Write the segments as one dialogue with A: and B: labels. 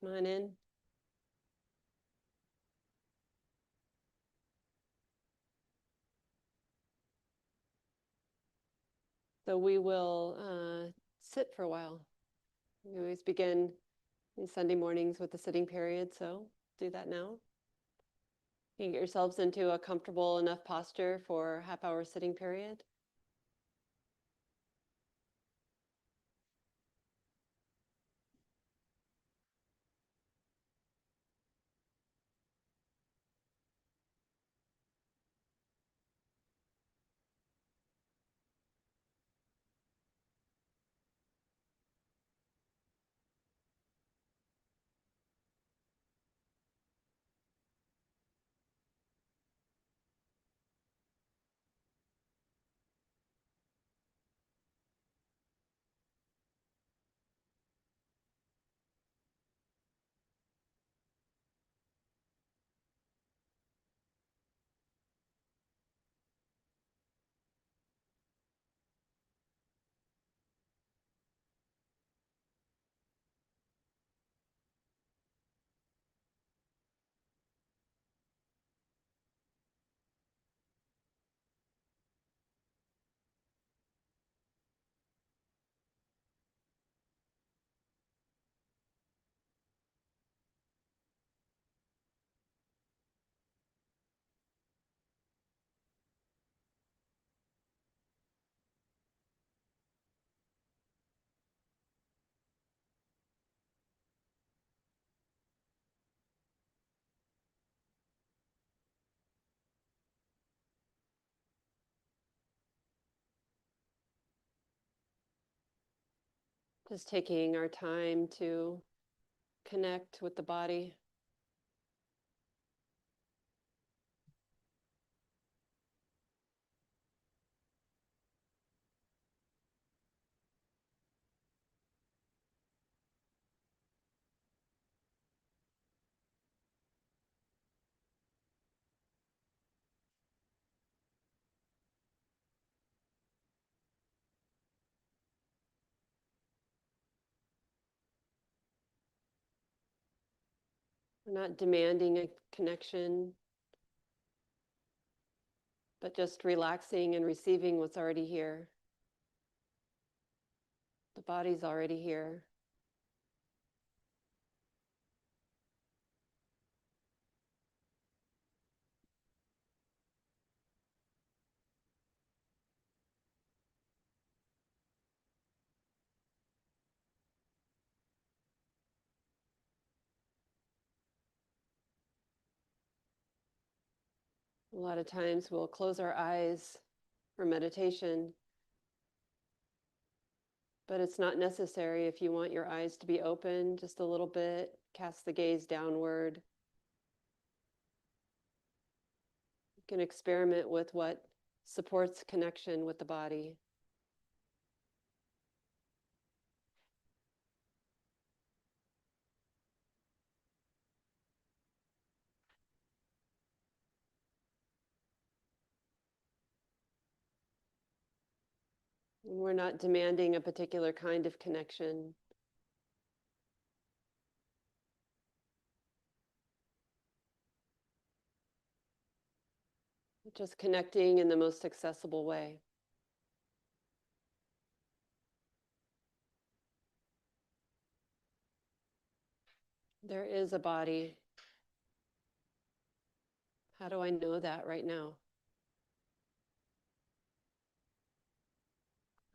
A: Come on in. So we will sit for a while. We always begin these Sunday mornings with the sitting period, so do that now. You can get yourselves into a comfortable enough posture for a half-hour sitting period. Just taking our time to connect with the body. We're not demanding a connection, but just relaxing and receiving what's already here. The body's already here. A lot of times we'll close our eyes for meditation, but it's not necessary. If you want your eyes to be open just a little bit, cast the gaze downward. You can experiment with what supports connection with the body. We're not demanding a particular kind of connection. Just connecting in the most accessible way. There is a body. How do I know that right now?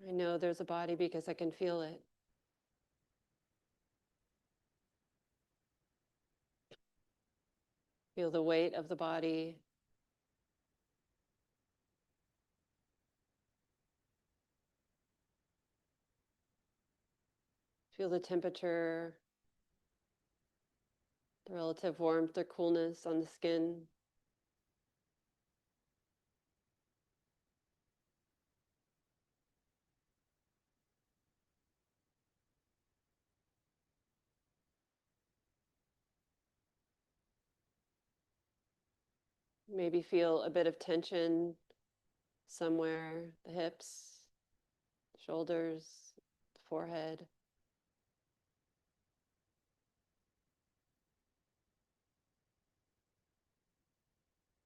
A: I know there's a body because I can feel it. Feel the weight of the body. Feel the temperature, the relative warmth or coolness on the skin. Maybe feel a bit of tension somewhere, the hips, shoulders, forehead.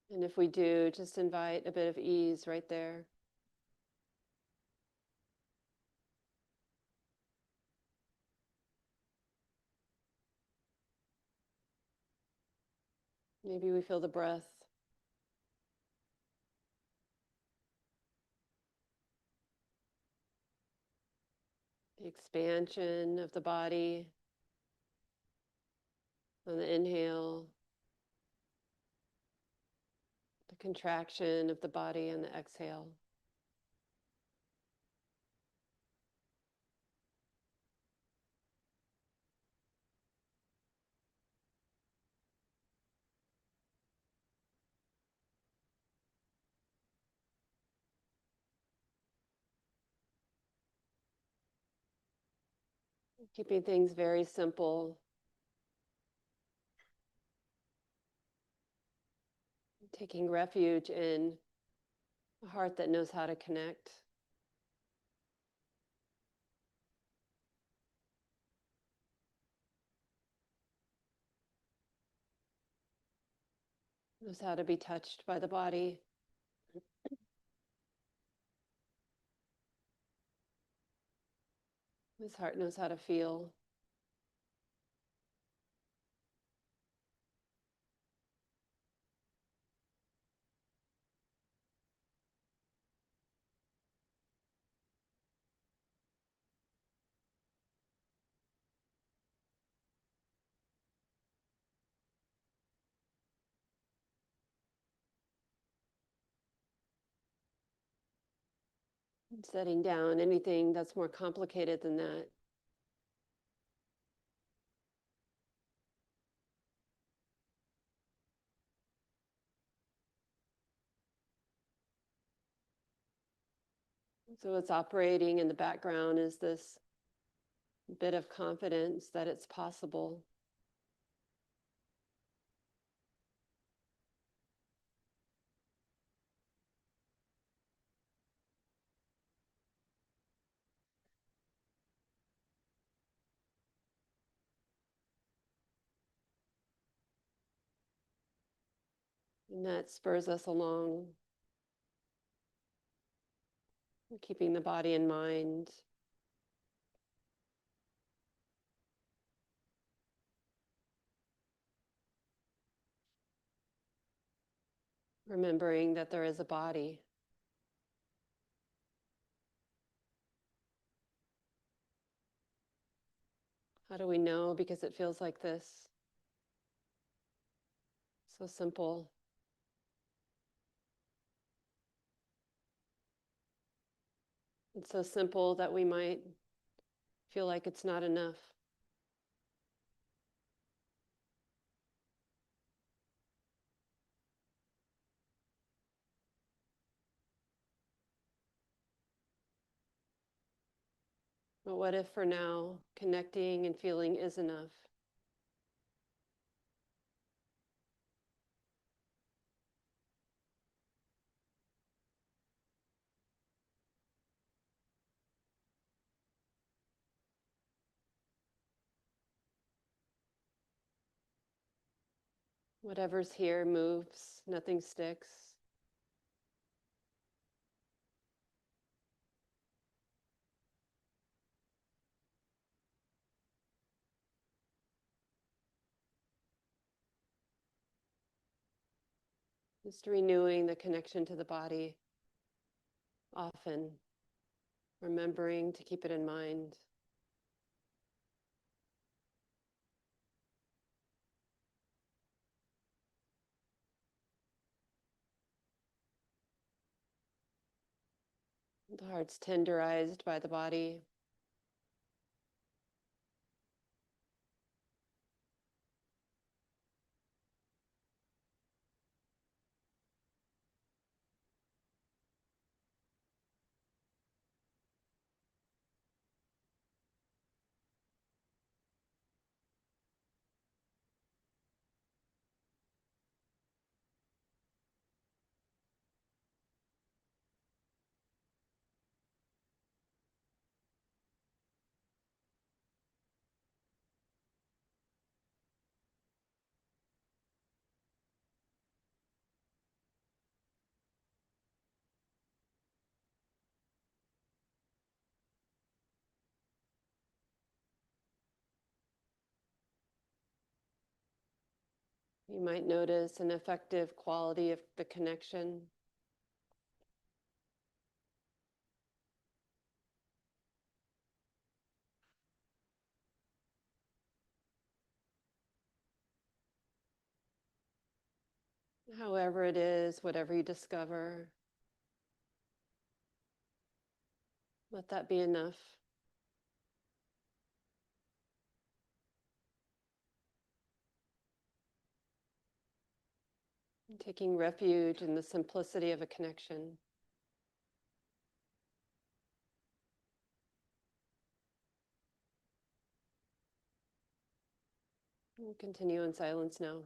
A: And if we do, just invite a bit of ease right there. Maybe we feel the breath. The expansion of the body on the inhale, the contraction of the body on the exhale. Keeping things very simple. Taking refuge in a heart that knows how to connect. Knows how to be touched by the body. This heart knows how to feel. Setting down anything that's more complicated than that. So what's operating in the background is this bit of confidence that it's possible. And that spurs us along, keeping the body in mind. Remembering that there is a body. How do we know? Because it feels like this. So simple. It's so simple that we might feel like it's not enough. But what if for now, connecting and feeling is enough? Whatever's here moves, nothing sticks. Just renewing the connection to the body often, remembering to keep it in mind. The heart's tenderized by the body. You might notice an effective quality of the connection. However it is, whatever you discover, let that be enough. Taking refuge in the simplicity of a connection. We'll continue in silence now.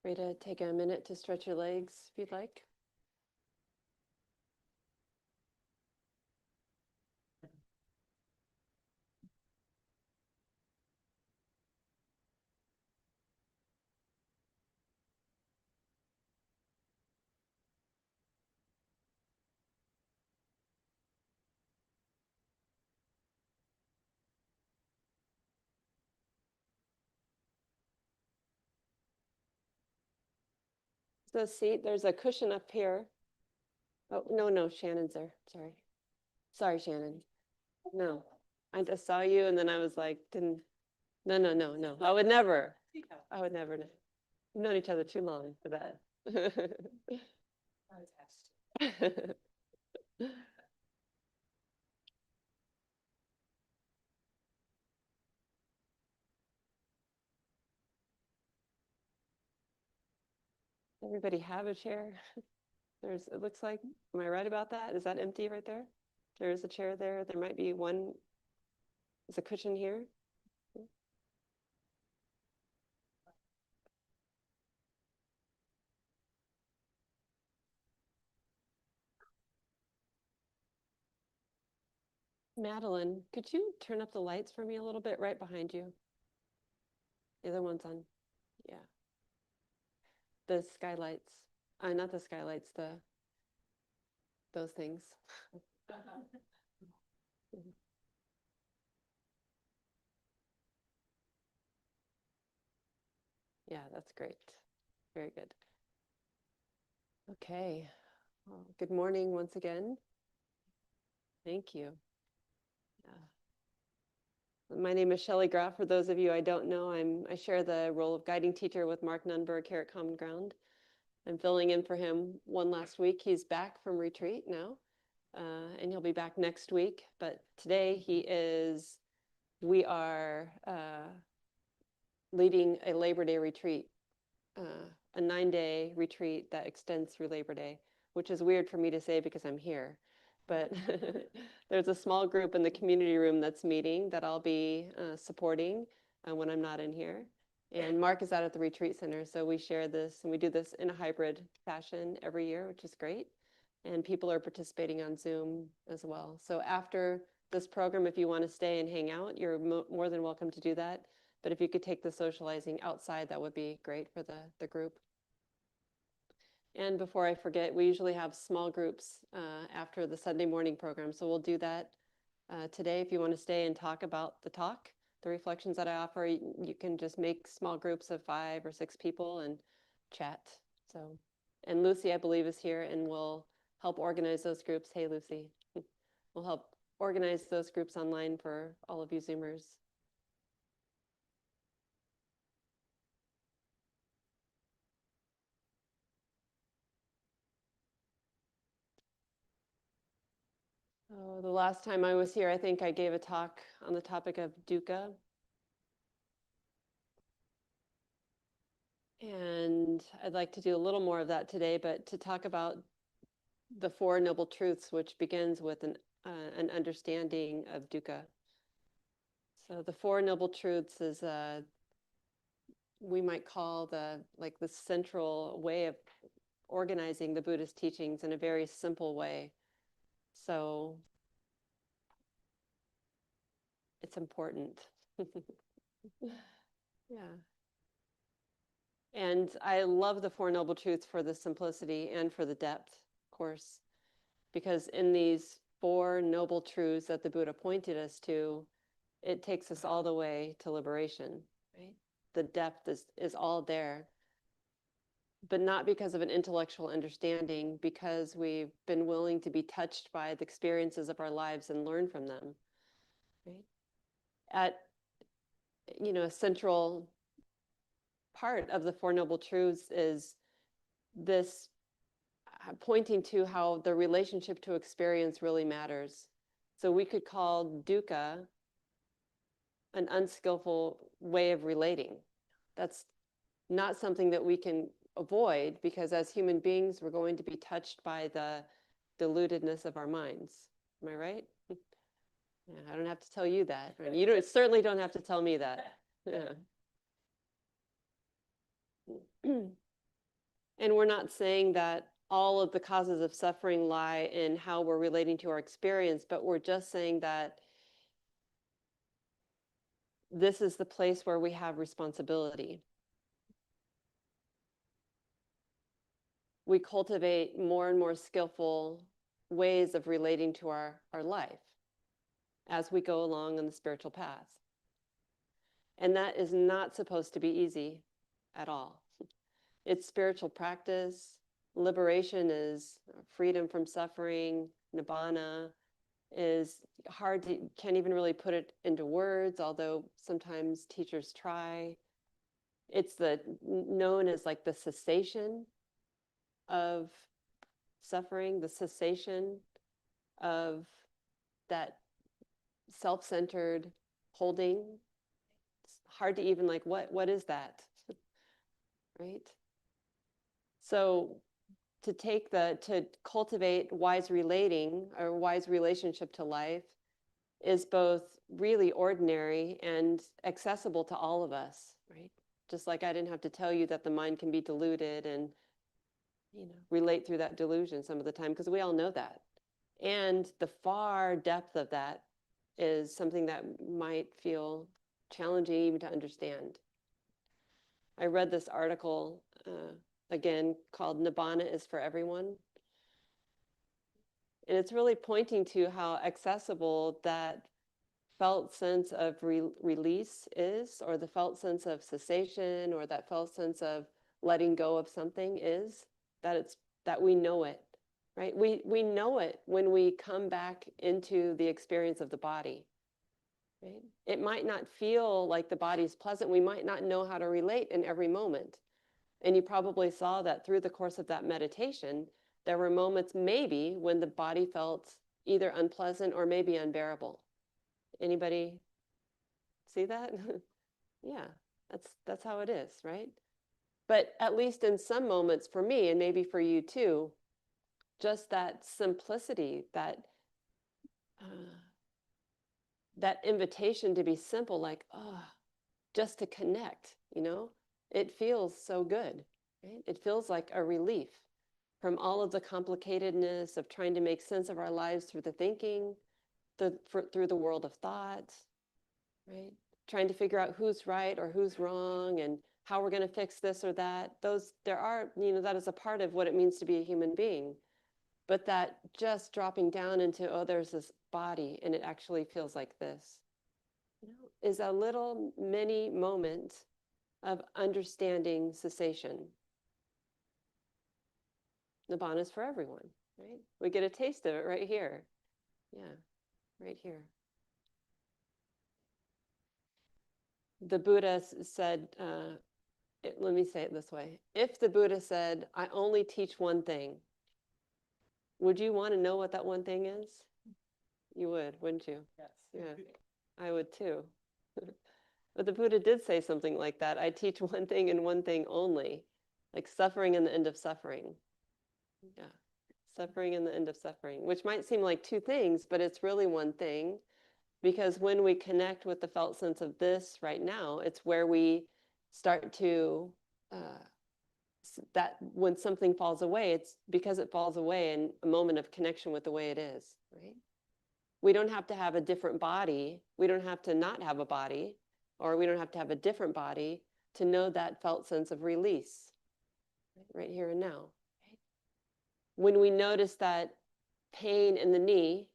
A: Free to take a minute to stretch your legs if you'd like. The seat, there's a cushion up here. Oh, no, Shannon's there. Sorry, Shannon. No, I just saw you and then I was like, no. I would never. We've known each other too long for that. Everybody have a chair? It looks like, am I right about that? Is that empty right there? There is a chair there. There might be one. There's a cushion here. Madeline, could you turn up the lights for me a little bit right behind you? The other one's on. Yeah. The skylights. Not the skylights, those things. Yeah, that's great. Very good. Okay. Well, good morning once again. Thank you. My name is Shelly Graf. For those of you I don't know, I share the role of guiding teacher with Mark Nunberg here at Common Ground. I'm filling in for him one last week. He's back from retreat now, and he'll be back next week. But today we are leading a Labor Day retreat, a 9-day retreat that extends through Labor Day, which is weird for me to say because I'm here. But there's a small group in the community room that's meeting that I'll be supporting when I'm not in here. And Mark is out at the retreat center, so we share this and we do this in a hybrid fashion every year, which is great. And people are participating on Zoom as well. So after this program, if you want to stay and hang out, you're more than welcome to do that. But if you could take the socializing outside, that would be great for the group. And before I forget, we usually have small groups after the Sunday morning program. So we'll do that today. If you want to stay and talk about the reflections that I offer, you can just make small groups of 5 or 6 people and chat. So, and Lucy, I believe, is here and will help organize those groups. Hey, Lucy. We'll help organize those groups online for all of you Zoomers. Oh, the last time I was here, I think I gave a talk on the topic of dukkha. And I'd like to do a little more of that today, but to talk about the 4 Noble Truths, which begins with an understanding of dukkha. So the 4 Noble Truths is we might call the central way of organizing the Buddhist teachings in a very simple way. So it's important. Yeah. And I love the 4 Noble Truths for the simplicity and for the depth, of course, because in these 4 noble truths that the Buddha pointed us to, it takes us all the way to liberation, right? The depth is all there, but not because of an intellectual understanding, because we've been willing to be touched by the experiences of our lives and learn from them, right? At, a central part of the 4 Noble Truths is this pointing to how the relationship to experience really matters. So we could call dukkha an unskillful way of relating. That's not something that we can avoid, because as human beings, we're going to be touched by the deludedness of our minds. Am I right? Yeah, I don't have to tell you that. You certainly don't have to tell me that. Yeah. And we're not saying that all of the causes of suffering lie in how we're relating to our experience, but we're just saying that this is the place where we have responsibility. We cultivate more and more skillful ways of relating to our life as we go along on the spiritual path. And that is not supposed to be easy at all. It's spiritual practice. Liberation is freedom from suffering. Nibbana is hard to, can't even really put it into words, although sometimes teachers try. It's known as like the cessation of suffering, the cessation of that self-centered holding. It's hard to even like, what is that? Right? So to cultivate wise relating or wise relationship to life is both really ordinary and accessible to all of us, right? Just like I didn't have to tell you that the mind can be deluded and, relate through that delusion some of the time, because we all know that. And the far depth of that is something that might feel challenging even to understand. I read this article, again, called Nibbana is for Everyone. And it's really pointing to how accessible that felt sense of release is, or the felt sense of cessation, or that felt sense of letting go of something is, that we know it, right? We know it when we come back into the experience of the body, right? It might not feel like the body's pleasant. We might not know how to relate in every moment. And you probably saw that through the course of that meditation, there were moments maybe when the body felt either unpleasant or maybe unbearable. Anybody see that? Yeah, that's how it is, right? But at least in some moments for me, and maybe for you too, just that simplicity, that invitation to be simple, like, just to connect, it feels so good, right? It feels like a relief from all of the complicatedness of trying to make sense of our lives through the thinking, through the world of thought, right? Trying to figure out who's right or who's wrong and how we're going to fix this or that. That is a part of what it means to be a human being. But that just dropping down into, there's this body and it actually feels like this, is a little mini moment of understanding cessation. Nibbana is for everyone, right? We get a taste of it right here. Yeah, right here. The Buddha said, let me say it this way. If the Buddha said, I only teach one thing, would you want to know what that one thing is? You would, wouldn't you?
B: Yes.
A: Yeah, I would too. But the Buddha did say something like that. I teach one thing and one thing only, like suffering and the end of suffering. Yeah, suffering and the end of suffering, which might seem like two things, but it's really one thing. Because when we connect with the felt sense of this right now, it's where we start to, that when something falls away, it's because it falls away in a moment of connection with the way it is, right? We don't have to have a different body. We don't have to not have a body, or we don't have to have a different body to know that felt sense of release, right here and now. Right? When we notice that pain in the knee,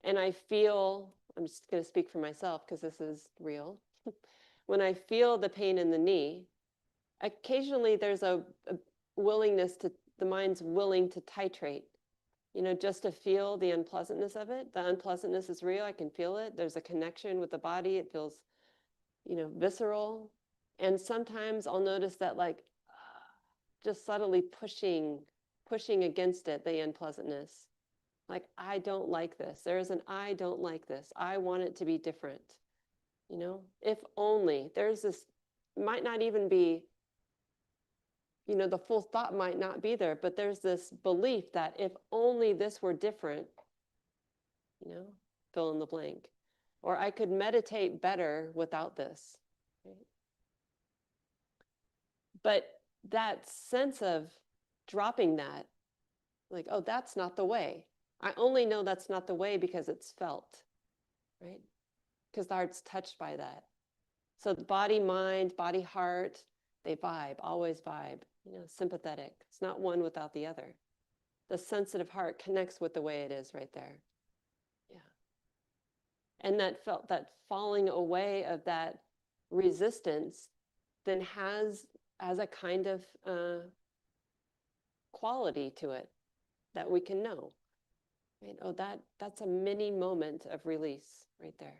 A: and I'm just going to speak for myself because this is real. When I feel the pain in the knee, occasionally there's a willingness the mind's willing to titrate, just to feel the unpleasantness of it. The unpleasantness is real. I can feel it. There's a connection with the body. It feels, visceral. And sometimes I'll notice that like just subtly pushing against it, the unpleasantness. Like, I don't like this. There is an I don't like this. I want it to be different. If only there's this, might not even be, the full thought might not be there, but there's this belief that if only this were different, fill in the blank, or I could meditate better without this. Right? But that sense of dropping that, like, oh, that's not the way. I only know that's not the way because it's felt, right? Because the heart's touched by that. So the body, mind, body, heart, they vibe, always vibe, sympathetic. It's not one without the other. The sensitive heart connects with the way it is right there. Yeah. And that falling away of that resistance then has a kind of quality to it that we can know. Right? Oh, that's a mini moment of release right there.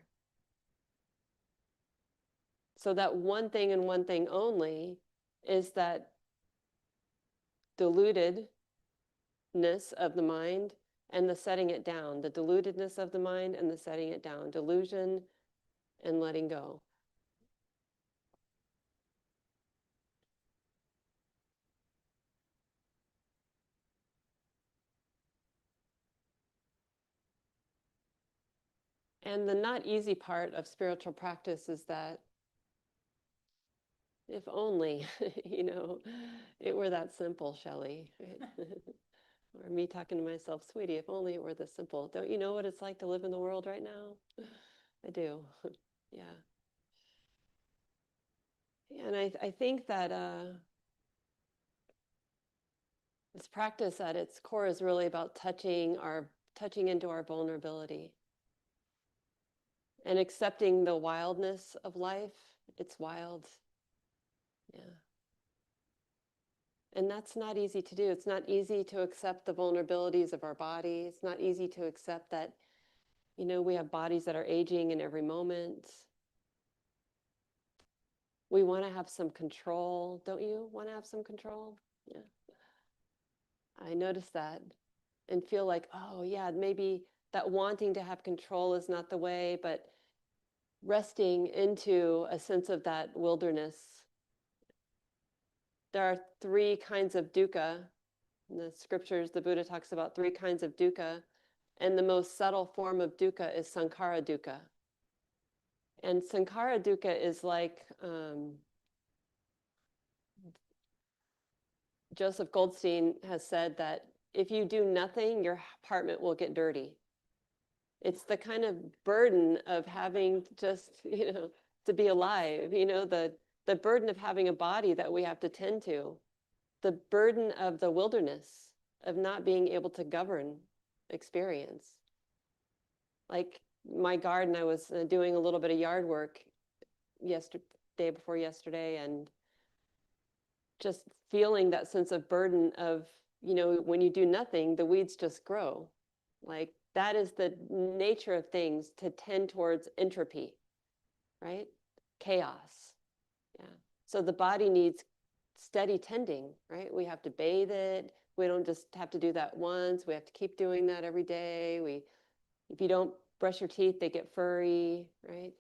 A: So that one thing and one thing only is that dilutedness of the mind and the setting it down, the dilutedness of the mind and the setting it down, delusion and letting go. And the not easy part of spiritual practice is that if only, it were that simple, Shelly. Or me talking to myself, sweetie, if only it were this simple. Don't you know what it's like to live in the world right now? I do. Yeah. And I think that this practice at its core is really about touching into our vulnerability and accepting the wildness of life. It's wild. Yeah. And that's not easy to do. It's not easy to accept the vulnerabilities of our body. It's not easy to accept that, we have bodies that are aging in every moment. We want to have some control. Don't you want to have some control? Yeah. I notice that and feel like, oh yeah, maybe that wanting to have control is not the way, but resting into a sense of that wilderness. There are 3 kinds of dukkha. In the scriptures, the Buddha talks about 3 kinds of dukkha, and the most subtle form of dukkha is sankhara dukkha. And sankhara dukkha is like Joseph Goldstein has said that if you do nothing, your apartment will get dirty. It's the kind of burden of having just, to be alive, the burden of having a body that we have to tend to, the burden of the wilderness, of not being able to govern experience. Like my garden, I was doing a little bit of yard work day before yesterday, and just feeling that sense of burden of, when you do nothing, the weeds just grow. Like that is the nature of things, to tend towards entropy, right? Chaos. Yeah. So the body needs steady tending, right? We have to bathe it. We don't just have to do that once. We have to keep doing that every day. If you don't brush your teeth, they get furry, right?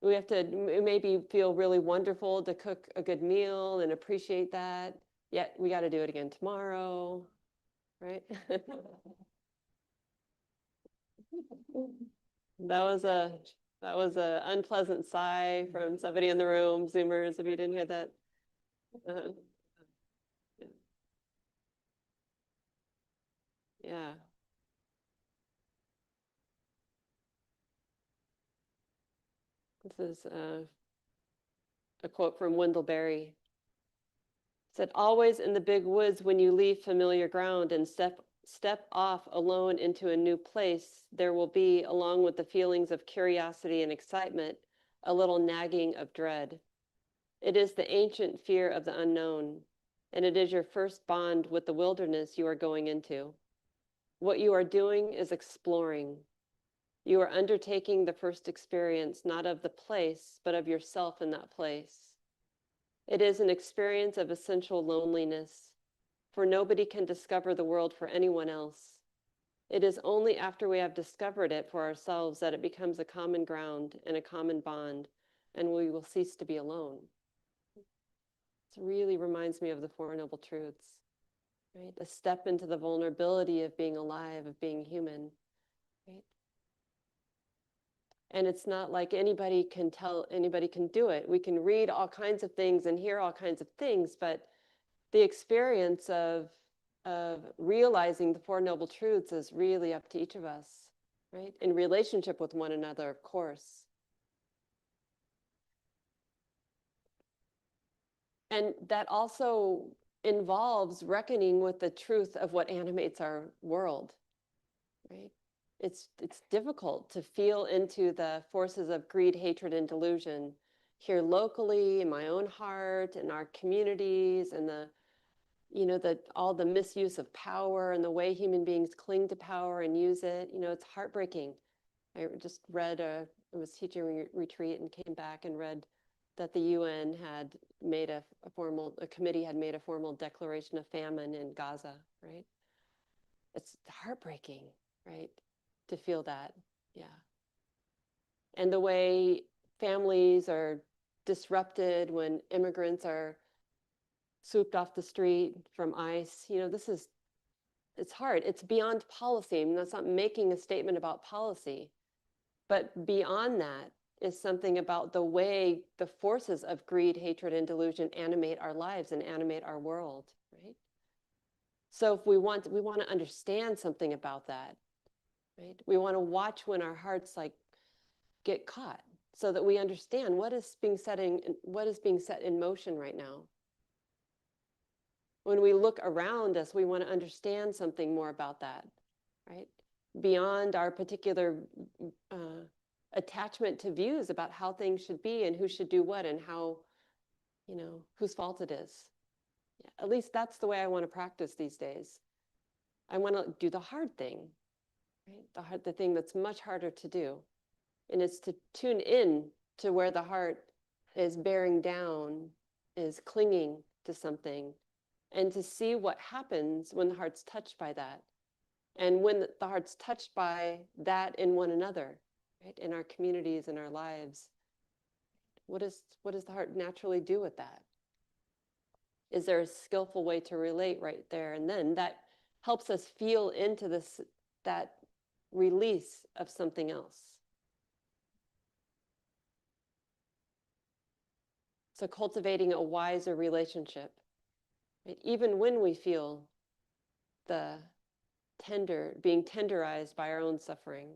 A: We have to maybe feel really wonderful to cook a good meal and appreciate that. Yet we got to do it again tomorrow, right? That was a unpleasant sigh from somebody in the room. Zoomers, if you didn't hear that. Uh, yeah. This is a quote from Wendell Berry. It said, "Always in the big woods, when you leave familiar ground and step off alone into a new place, there will be, along with the feelings of curiosity and excitement, a little nagging of dread. It is the ancient fear of the unknown, and it is your first bond with the wilderness you are going into. What you are doing is exploring. You are undertaking the first experience, not of the place, but of yourself in that place. It is an experience of essential loneliness, for nobody can discover the world for anyone else. It is only after we have discovered it for ourselves that it becomes a common ground and a common bond, and we will cease to be alone." It really reminds me of the Four Noble Truths, right? A step into the vulnerability of being alive, of being human, right? And it's not like anybody can do it. We can read all kinds of things and hear all kinds of things, but the experience of realizing the Four Noble Truths is really up to each of us, right? In relationship with one another, of course. And that also involves reckoning with the truth of what animates our world, right? It's difficult to feel into the forces of greed, hatred, and delusion here locally, in my own heart, in our communities, and all the misuse of power and the way human beings cling to power and use it. It's heartbreaking. I just read I was teaching a retreat and came back and read that the UN had made a committee had made a formal declaration of famine in Gaza, right? It's heartbreaking, right? To feel that, yeah. And the way families are disrupted when immigrants are swooped off the street from ICE, it's hard. It's beyond policy. I mean, that's not making a statement about policy, but beyond that is something about the way the forces of greed, hatred, and delusion animate our lives and animate our world, right? So if we want to understand something about that, right? We want to watch when our hearts get caught, so that we understand what is being set in motion right now. When we look around us, we want to understand something more about that, right? Beyond our particular attachment to views about how things should be and who should do what and how, whose fault it is. Yeah, at least that's the way I want to practice these days. I want to do the hard thing, right? The thing that's much harder to do. And it's to tune in to where the heart is bearing down, is clinging to something, and to see what happens when the heart's touched by that. And when the heart's touched by that in one another, right? In our communities, in our lives, what does the heart naturally do with that? Is there a skillful way to relate right there and then that helps us feel into that release of something else? So cultivating a wiser relationship, right? Even when we feel being tenderized by our own suffering.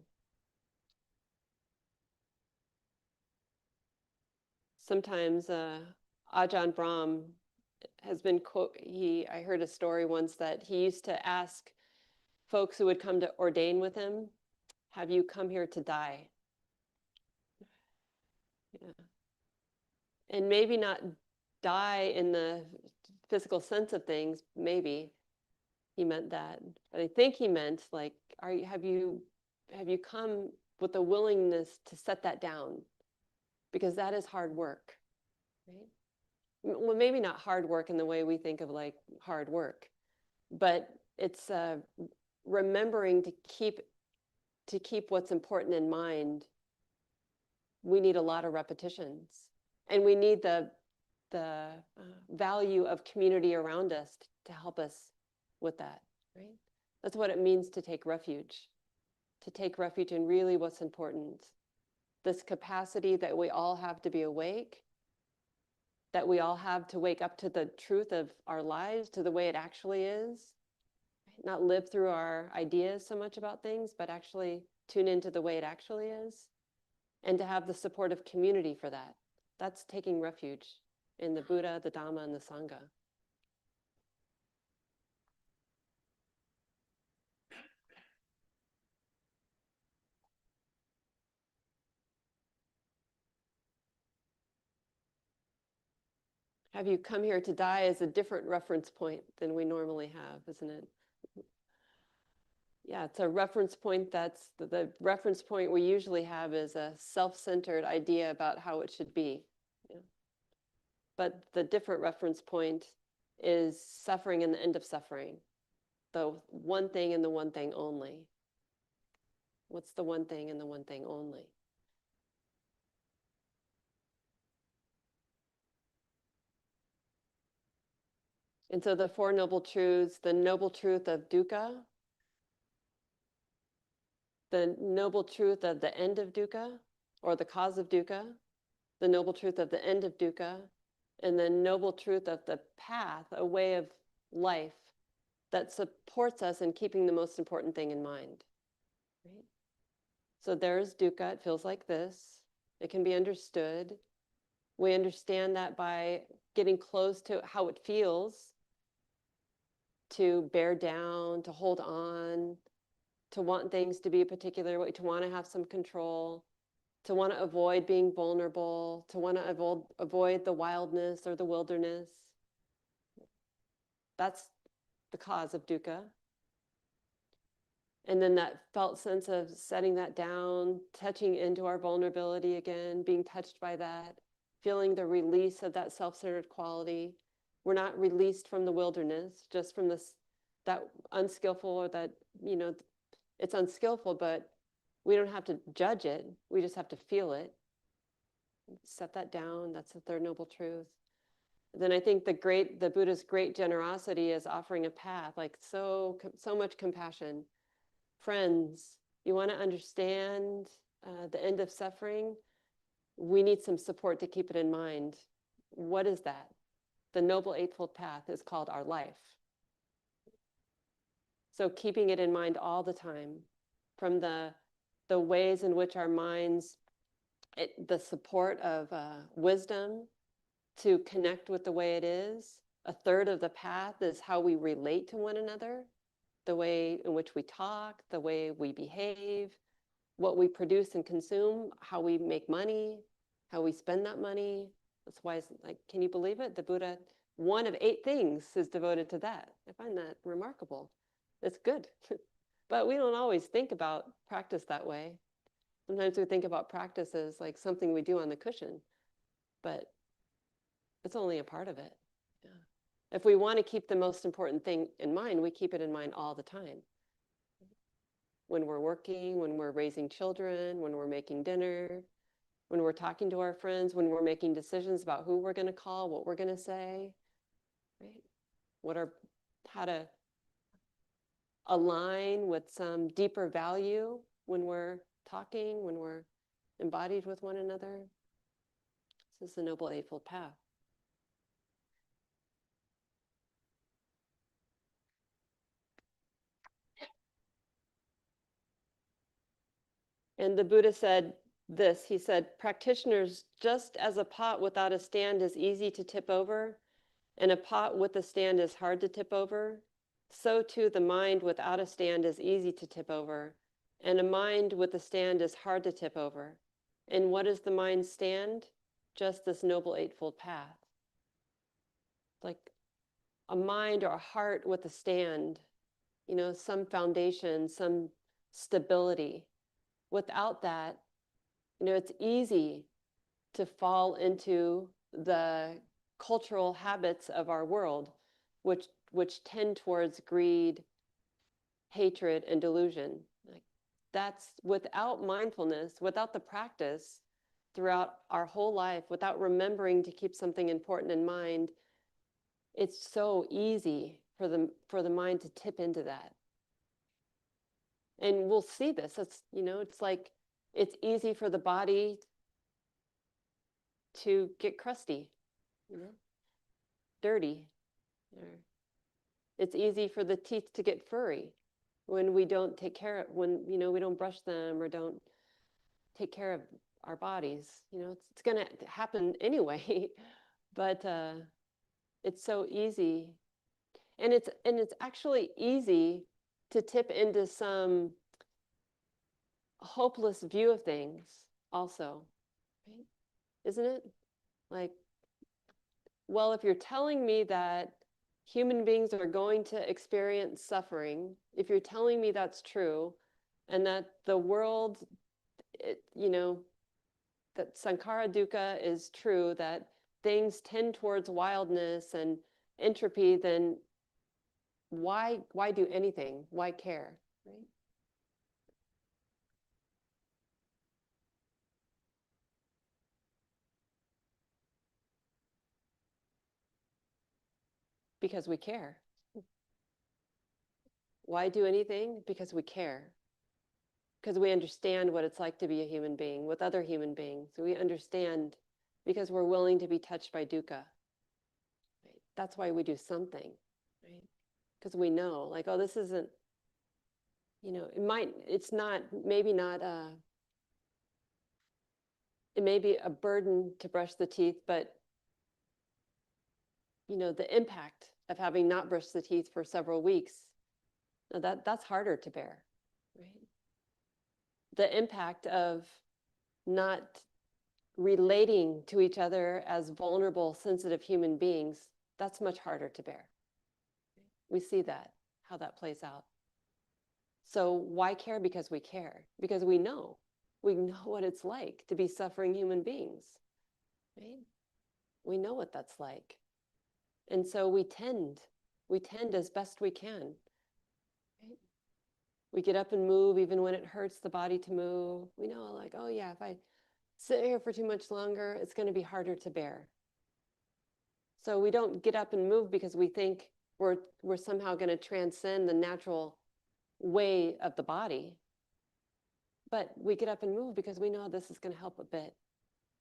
A: Sometimes Ajahn Brahm has been I heard a story once that he used to ask folks who would come to ordain with him, have you come here to die? Yeah. And maybe not die in the physical sense of things, maybe he meant that. But I think he meant have you come with a willingness to set that down? Because that is hard work, right? Well, maybe not hard work in the way we think of hard work, but it's remembering to keep what's important in mind. We need a lot of repetitions, and we need the value of community around us to help us with that, right? That's what it means to take refuge in really what's important. This capacity that we all have to be awake, that we all have to wake up to the truth of our lives, to the way it actually is, right? Not live through our ideas so much about things, but actually tune into the way it actually is, and to have the support of community for that. That's taking refuge in the Buddha, the Dhamma, and the Sangha. Have you come here to die is a different reference point than we normally have, isn't it? Yeah, it's a reference point that's the reference point we usually have is a self-centered idea about how it should be. Yeah. But the different reference point is suffering and the end of suffering. The one thing and the one thing only. What's the one thing and the one thing only? And so the Four Noble Truths, the noble truth of dukkha, the noble truth of the end of dukkha, or the cause of dukkha, the noble truth of the end of dukkha, and the noble truth of the path, a way of life that supports us in keeping the most important thing in mind. Right? So there's dukkha, it feels like this. It can be understood. We understand that by getting close to how it feels to bear down, to hold on, to want things to be a particular way, to want to have some control, to want to avoid being vulnerable, to want to avoid the wildness or the wilderness. That's the cause of dukkha. And then that felt sense of setting that down, touching into our vulnerability again, being touched by that, feeling the release of that self-centered quality. We're not released from the wilderness, just from this, that unskillful, or that, it's unskillful, but we don't have to judge it. We just have to feel it. Set that down. That's the third noble truth. Then I think the Buddha's great generosity is offering a path, like so much compassion. Friends, you want to understand the end of suffering? We need some support to keep it in mind. What is that? The Noble Eightfold Path is called our life. So keeping it in mind all the time, from the ways in which our minds, the support of wisdom to connect with the way it is. A third of the path is how we relate to one another, the way in which we talk, the way we behave, what we produce and consume, how we make money, how we spend that money. That's why it's like, can you believe it? The Buddha, one of 8 things is devoted to that. I find that remarkable. It's good. But we don't always think about practice that way. Sometimes we think about practice as like something we do on the cushion, but it's only a part of it. Yeah. If we want to keep the most important thing in mind, we keep it in mind all the time. When we're working, when we're raising children, when we're making dinner, when we're talking to our friends, when we're making decisions about who we're going to call, what we're going to say, right? How to align with some deeper value when we're talking, when we're embodied with one another. This is the Noble Eightfold Path. And the Buddha said this, he said, practitioners, just as a pot without a stand is easy to tip over, and a pot with a stand is hard to tip over, so too the mind without a stand is easy to tip over, and a mind with a stand is hard to tip over. And what is the mind's stand? Just this Noble Eightfold Path. Like a mind or a heart with a stand, some foundation, some stability. Without that, it's easy to fall into the cultural habits of our world, which tend towards greed, hatred, and delusion. Like, that's without mindfulness, without the practice throughout our whole life, without remembering to keep something important in mind, it's so easy for the mind to tip into that. And we'll see this. It's like it's easy for the body to get crusty, dirty. It's easy for the teeth to get furry when we don't take care of, when we don't brush them or don't take care of our bodies. It's going to happen anyway. But it's so easy, and it's actually easy to tip into some hopeless view of things also, right? Isn't it? Like, well, if you're telling me that human beings are going to experience suffering, if you're telling me that's true, and that the world, that sankhara dukkha is true, that things tend towards wildness and entropy, then why do anything? Why care? Right? Because we care. Why do anything? Because we care. because we understand what it's like to be a human being with other human beings. So we understand because we're willing to be touched by dukkha. Right? That's why we do something, right? Because we know, like, oh, this isn't, it's not, maybe not, it may be a burden to brush the teeth, but, the impact of having not brushed the teeth for several weeks, that's harder to bear, right? The impact of not relating to each other as vulnerable, sensitive human beings, that's much harder to bear. We see that, how that plays out. So why care? Because we care. Because we know what it's like to be suffering human beings, right? We know what that's like. And so we tend as best we can, right? We get up and move even when it hurts the body to move. We know, like, oh yeah, if I sit here for too much longer, it's going to be harder to bear. So we don't get up and move because we think we're somehow going to transcend the natural way of the body. But we get up and move because we know this is going to help a bit.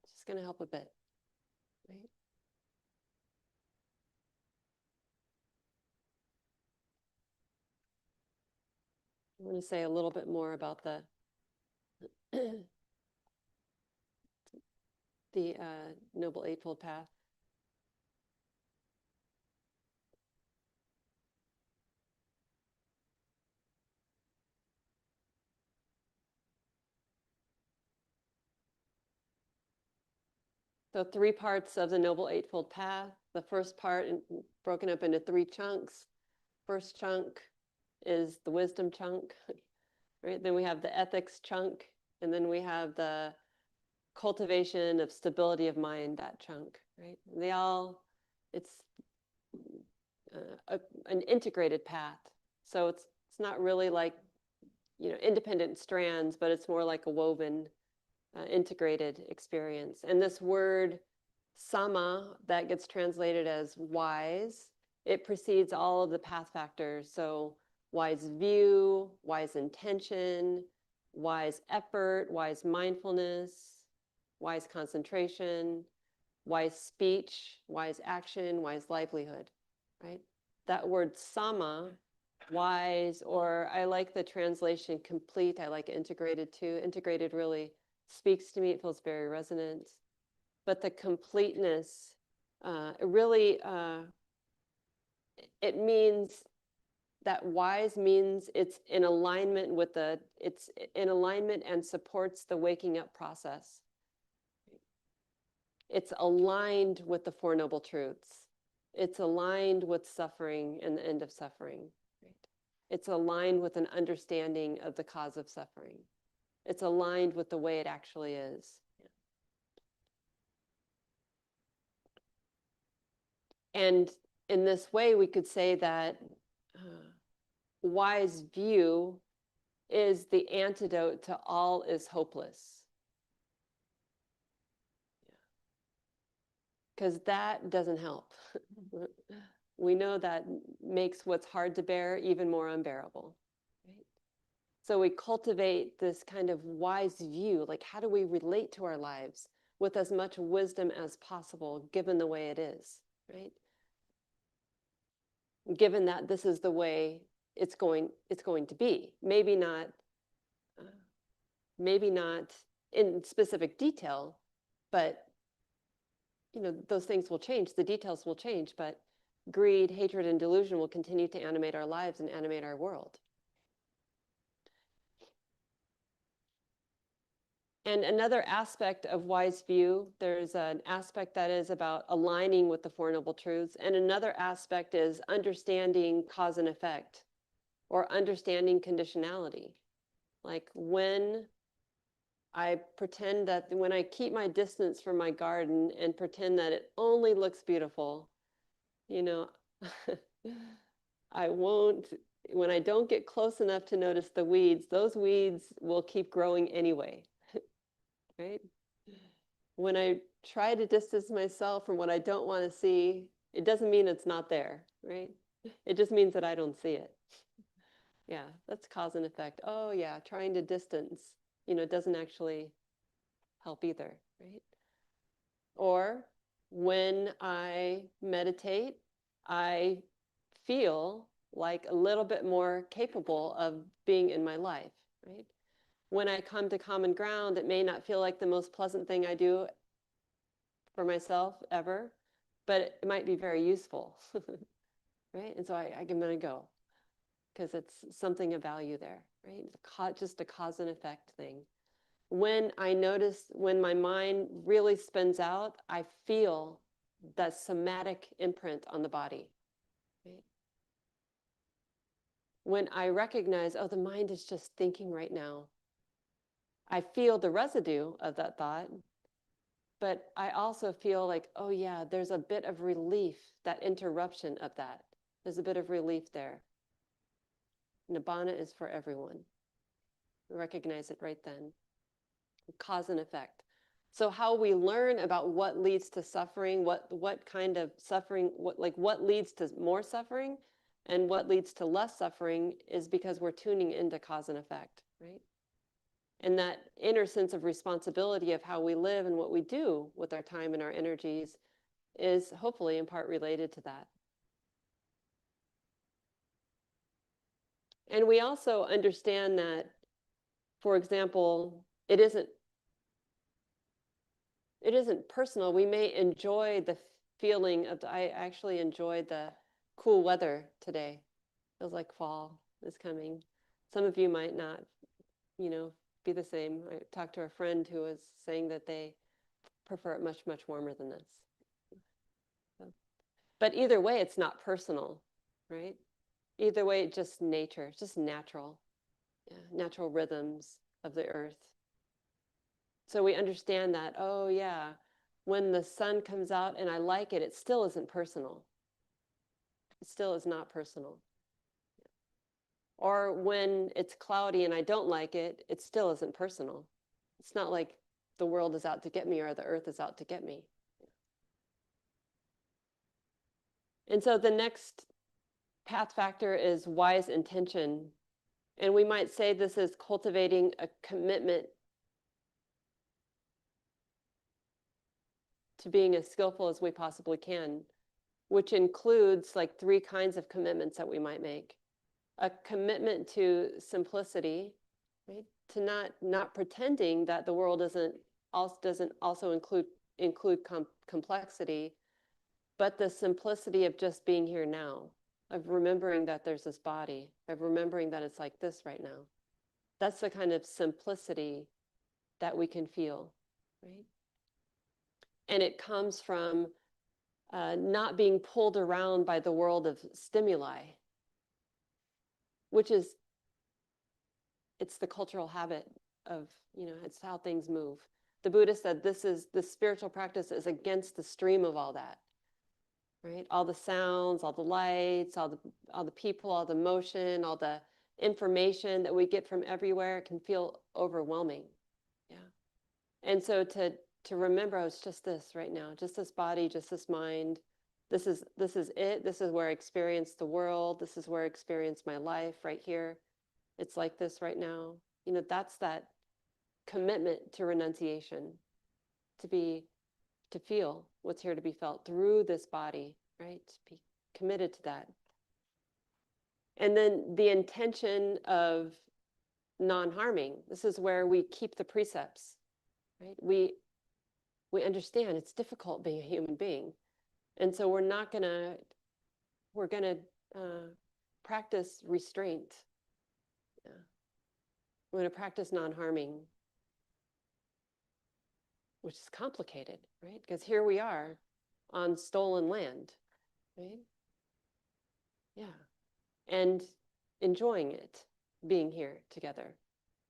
A: It's just going to help a bit, right? I want to say a little bit more about the Noble Eightfold Path. So 3 parts of the Noble Eightfold Path. The first part broken up into 3 chunks. First chunk is the wisdom chunk, right? Then we have the ethics chunk, and then we have the cultivation of stability of mind, that chunk, right? It's an integrated path. So it's not really like, independent strands, but it's more like a woven, integrated experience. And this word sama, that gets translated as wise, it precedes all of the path factors. So wise view, wise intention, wise effort, wise mindfulness, wise concentration, wise speech, wise action, wise livelihood, right? That word sama, wise, or I like the translation complete, I like integrated too. Integrated really speaks to me, it feels very resonant. But the completeness, it means that wise means it's in alignment and supports the waking up process. It's aligned with the Four Noble Truths. It's aligned with suffering and the end of suffering. Right? It's aligned with an understanding of the cause of suffering. It's aligned with the way it actually is. And in this way, we could say that wise view is the antidote to all is hopeless. Because that doesn't help. We know that makes what's hard to bear even more unbearable. Right? So we cultivate this kind of wise view, like how do we relate to our lives with as much wisdom as possible, given the way it is, right? Given that this is the way it's going to be. Maybe not in specific detail, but those things will change, the details will change, but greed, hatred, and delusion will continue to animate our lives and animate our world. And another aspect of wise view, there's an aspect that is about aligning with the Four Noble Truths, and another aspect is understanding cause and effect, or understanding conditionality. Like when I pretend that, when I keep my distance from my garden and pretend that it only looks beautiful, I won't, when I don't get close enough to notice the weeds, those weeds will keep growing anyway, right? When I try to distance myself from what I don't want to see, it doesn't mean it's not there, right? It just means that I don't see it. Yeah, that's cause and effect. Oh yeah, trying to distance, doesn't actually help either, right? Or when I meditate, I feel like a little bit more capable of being in my life, right? When I come to common ground, it may not feel like the most pleasant thing I do for myself ever, but it might be very useful, right? And so I'm going to go because it's something of value there, right? Just a cause and effect thing. When I notice, when my mind really spins out, I feel that somatic imprint on the body, right? When I recognize, oh, the mind is just thinking right now, I feel the residue of that thought, but I also feel like, oh yeah, there's a bit of relief, that interruption of that. There's a bit of relief there. Nibbana is for everyone. Recognize it right then. Cause and effect. So how we learn about what leads to suffering, what kind of suffering, what leads to more suffering and what leads to less suffering is because we're tuning into cause and effect, right? And that inner sense of responsibility of how we live and what we do with our time and our energies is hopefully in part related to that. And we also understand that, for example, it isn't personal. We may enjoy the feeling of, I actually enjoyed the cool weather today. Feels like fall is coming. Some of you might not, be the same. I talked to a friend who was saying that they prefer it much, much warmer than this. So, but either way, it's not personal, right? Either way, it's just nature, it's just natural, natural rhythms of the earth. So we understand that, oh yeah, when the sun comes out and I like it, it still isn't personal. It still is not personal. Or when it's cloudy and I don't like it, it still isn't personal. It's not like the world is out to get me or the earth is out to get me. And so the next path factor is wise intention. And we might say this is cultivating a commitment to being as skillful as we possibly can, which includes like 3 kinds of commitments that we might make. A commitment to simplicity, right? To not pretending that the world doesn't also include complexity, but the simplicity of just being here now, of remembering that there's this body, of remembering that it's like this right now. That's the kind of simplicity that we can feel, right? And it comes from not being pulled around by the world of stimuli, which is, it's the cultural habit of, it's how things move. The Buddha said this spiritual practice is against the stream of all that, right? All the sounds, all the lights, all the people, all the motion, all the information that we get from everywhere can feel overwhelming. Yeah. And so to remember, oh, it's just this right now, just this body, just this mind. This is it. This is where I experience the world. This is where I experience my life right here. It's like this right now. That's that commitment to renunciation, to feel what's here to be felt through this body, right? To be committed to that. And then the intention of non-harming. This is where we keep the precepts, right? We understand it's difficult being a human being. And so we're going to practice restraint. Yeah. We're going to practice non-harming, which is complicated, right? Because here we are on stolen land, right? Yeah. And enjoying it, being here together,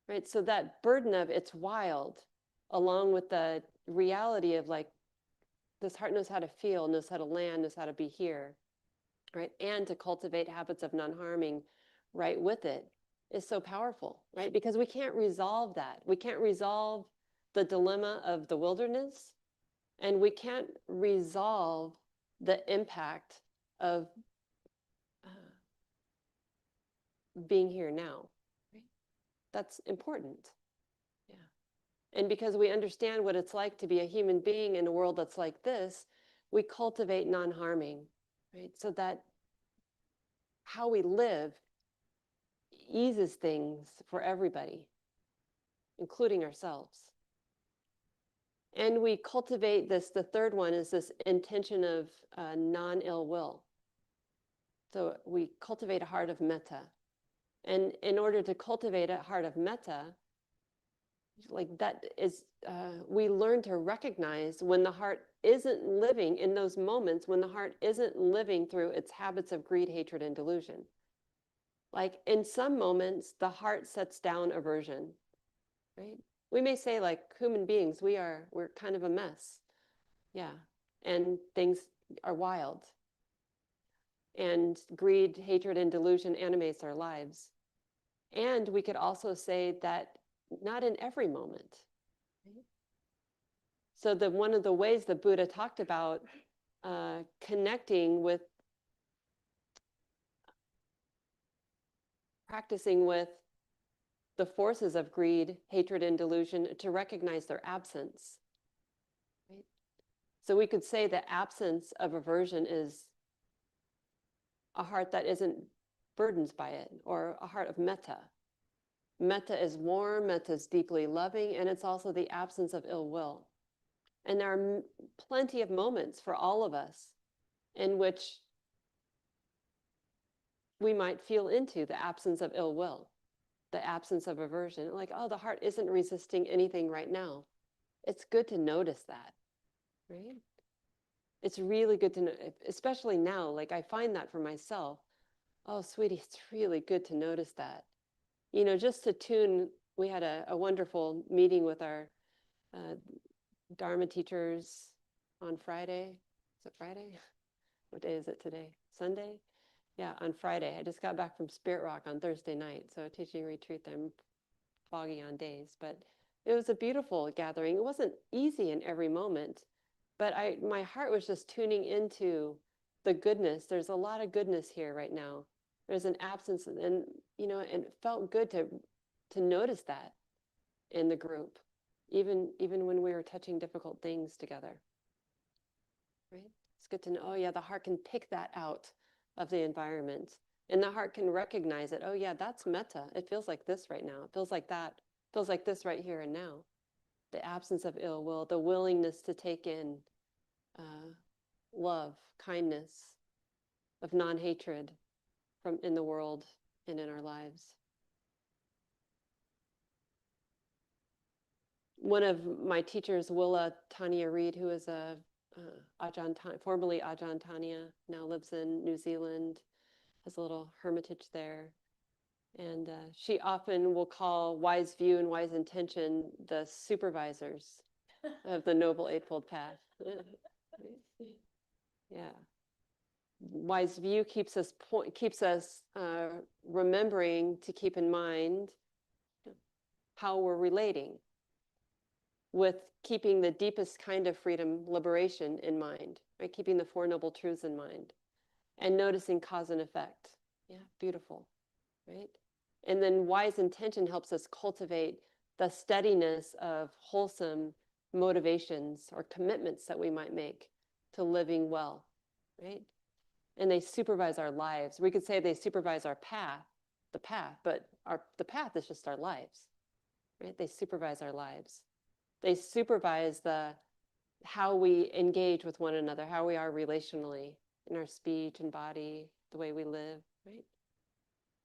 A: right? So that burden of it's wild, along with the reality of like, this heart knows how to feel, knows how to land, knows how to be here, right? And to cultivate habits of non-harming right with it is so powerful, right? Because we can't resolve that. We can't resolve the dilemma of the wilderness, and we can't resolve the impact of being here now. Right? That's important. Yeah. And because we understand what it's like to be a human being in a world that's like this, we cultivate non-harming, right? So that how we live eases things for everybody, including ourselves. And we cultivate this, the third one is this intention of non-ill will. So we cultivate a heart of metta. And in order to cultivate a heart of metta, like that is, we learn to recognize when the heart isn't living in those moments, when the heart isn't living through its habits of greed, hatred, and delusion. Like in some moments, the heart sets down aversion, right? We may say like human beings, we're kind of a mess. Yeah. And things are wild. And greed, hatred, and delusion animates our lives. And we could also say that not in every moment. Right? So one of the ways the Buddha talked about connecting with, practicing with the forces of greed, hatred, and delusion to recognize their absence. Right? So we could say the absence of aversion is a heart that isn't burdened by it, or a heart of metta. Metta is warm, metta is deeply loving, and it's also the absence of ill will. And there are plenty of moments for all of us in which we might feel into the absence of ill will, the absence of aversion. Like, oh, the heart isn't resisting anything right now. It's good to notice that, right? It's really good to know, especially now, like I find that for myself. Oh, sweetie, it's really good to notice that. You know, just to tune, we had a wonderful meeting with our dharma teachers on Friday. Is it Friday? What day is it today? Sunday? Yeah, on Friday. I just got back from Spirit Rock on Thursday night. So teaching retreat, I'm foggy on days, but it was a beautiful gathering. It wasn't easy in every moment, but my heart was just tuning into the goodness. There's a lot of goodness here right now. There's an absence, and you know, and it felt good to notice that in the group, even when we were touching difficult things together. Right? It's good to know, oh yeah, the heart can pick that out of the environment. And the heart can recognize it. Oh yeah, that's metta. It feels like this right now. It feels like that. It feels like this right here and now. The absence of ill will, the willingness to take in love, kindness, of non-hatred from in the world and in our lives. One of my teachers, Willa Tanya Reid, who is a formerly Ajahn Tanya, now lives in New Zealand, has a little hermitage there. And she often will call wise view and wise intention the supervisors of the Noble Eightfold Path. Yeah. Wise view keeps us remembering to keep in mind how we're relating, with keeping the deepest kind of freedom, liberation in mind, right? Keeping the Four Noble Truths in mind and noticing cause and effect. Yeah, beautiful, right? And then wise intention helps us cultivate the steadiness of wholesome motivations or commitments that we might make to living well, right? And they supervise our lives. We could say they supervise our path, the path, but the path is just our lives, right? They supervise our lives. They supervise how we engage with one another, how we are relationally in our speech and body, the way we live, right?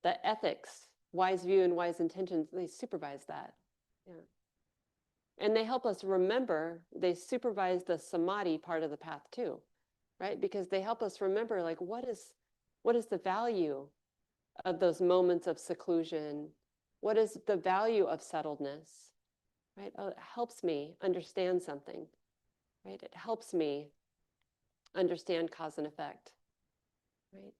A: The ethics, wise view and wise intentions, they supervise that. Yeah. And they help us remember, they supervise the samadhi part of the path too, right? Because they help us remember, like, what is the value of those moments of seclusion? What is the value of settledness, right? Oh, it helps me understand something, right? It helps me understand cause and effect, right?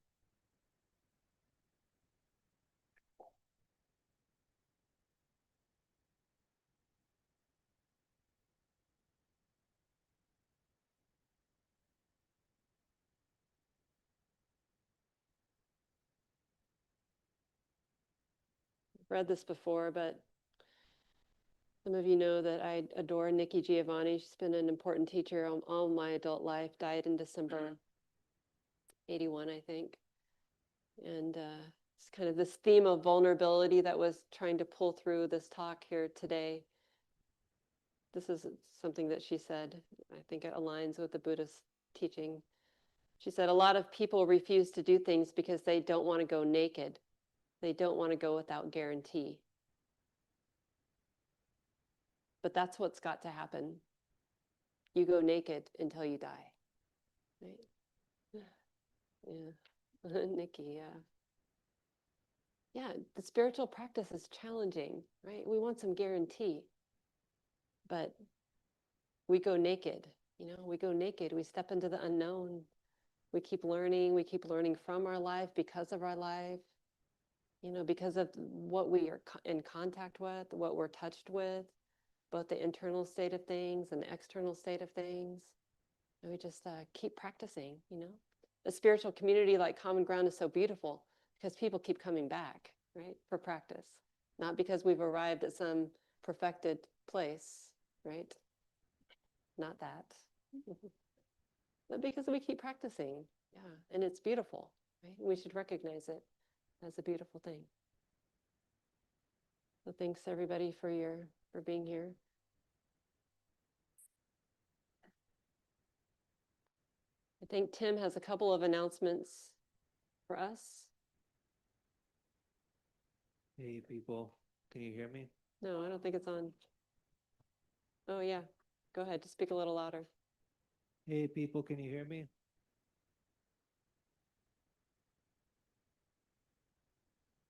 A: read this before, but some of you know that I adore Nikki Giovanni. She's been an important teacher all my adult life, died in December 81, I think. And it's kind of this theme of vulnerability that was trying to pull through this talk here today. This is something that she said. I think it aligns with the Buddhist teaching. She said, a lot of people refuse to do things because they don't want to go naked. They don't want to go without guarantee. But that's what's got to happen. You go naked until you die. Right? Yeah. Nikki, yeah. Yeah, the spiritual practice is challenging, right? We want some guarantee. But we go naked, we go naked. We step into the unknown. We keep learning from our life, because of our life, because of what we are in contact with, what we're touched with, both the internal state of things and the external state of things. And we just keep practicing, A spiritual community like Common Ground is so beautiful because people keep coming back, right, for practice. Not because we've arrived at some perfected place, right? Not that. But because we keep practicing. Yeah, and it's beautiful, right? We should recognize it as a beautiful thing. So thanks everybody for being here. I think Tim has a couple of announcements for us.
B: Hey people, can you hear me?
A: No, I don't think it's on. Oh yeah, go ahead, just speak a little louder.
B: Hey people, can you hear me?